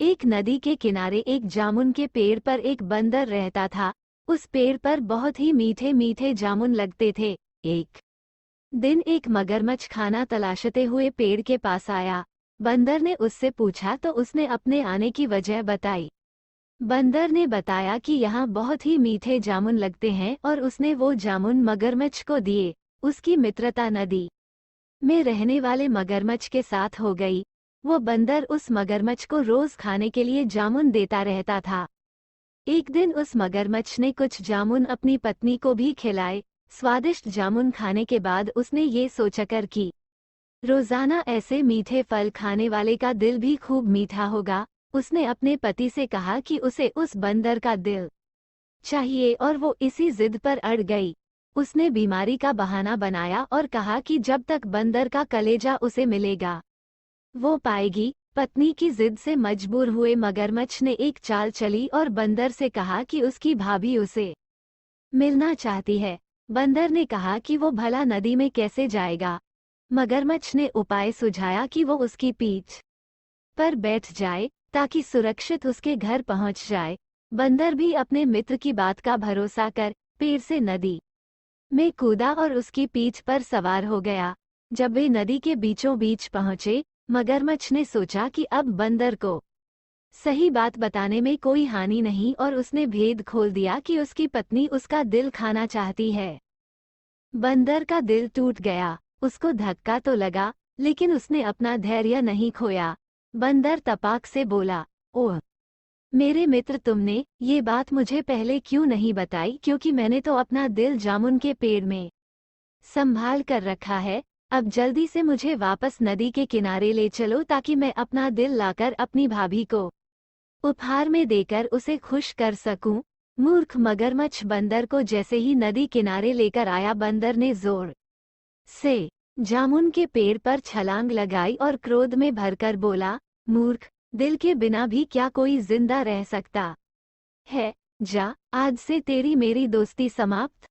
एक नदी के किनारे एक जामुन के पेड़ पर एक बंदर रहता था। उस पेड़ पर बहुत ही मीठे मीठे जामुन लगते थे। एक दिन एक मगरमच्छ खाना तलाशते हुए पेड़ के पास आया। बंदर ने उससे पूछा तो उसने अपने आने की वजह बताई। बंदर ने बताया कि यहाँ बहुत ही मीठे जामुन लगते हैं और उसने वो जामुन मगरमच्छ को दिए। उसकी मित्रता नदी में रहने वाले मगरमच्छ के साथ हो गई। वो बंदर उस मगरमच्छ को रोज खाने के लिए जामुन देता रहता था। एक दिन उस मगरमच्छ ने कुछ जामुन अपनी पत्नी को भी खिलाए। स्वादिष्ट जामुन खाने के बाद उसने ये सोचकर कि रोजाना ऐसे मीठे फल खाने वाले का दिल भी खूब मीठा होगा, उसने अपने पति से कहा कि उसे उस बंदर का दिल चाहिए और वो इसी जिद पर अड़ गई। उसने बीमारी का बहाना बनाया और कहा कि जब तक बंदर का कलेजा उसे मिलेगा वो पाएगी। पत्नी की जिद से मजबूर हुए मगरमच्छ ने एक चाल चली और बंदर से कहा कि उसकी भाभी उसे मिलना चाहती है। बंदर ने कहा कि वो भला नदी में कैसे जाएगा। मगरमच्छ ने उपाय सुझाया कि वो उसकी पीठ पर बैठ जाए ताकि सुरक्षित उसके घर पहुंच जाए। बंदर भी अपने मित्र की बात का भरोसा कर पेड़ से नदी में कूदा और उसकी पीठ पर सवार हो गया। जब वे नदी के बीचों बीच पहुंचे, मगरमच्छ ने सोचा कि अब बंदर को सही बात बताने में कोई हानि नहीं और उसने भेद खोल दिया कि उसकी पत्नी उसका दिल खाना चाहती है। बंदर का दिल टूट गया। उसको धक्का तो लगा, लेकिन उसने अपना धैर्य नहीं खोया। बंदर तपाक से बोला, ओह मेरे मित्र, तुमने ये बात मुझे पहले क्यों नहीं बताई, क्योंकि मैंने तो अपना दिल जामुन के पेड़ में संभाल कर रखा है। अब जल्दी से मुझे वापस नदी के किनारे ले चलो ताकि मैं अपना दिल लाकर अपनी भाभी को उपहार में देकर उसे खुश कर सकूं। मूर्ख मगरमच्छ बंदर को जैसे ही नदी किनारे लेकर आया, बंदर ने जोर से जामुन के पेड़ पर छलांग लगाई और क्रोध में भरकर बोला, मूर्ख, दिल के बिना भी क्या कोई जिंदा रह सकता है। जा, आज से तेरी मेरी दोस्ती समाप्त।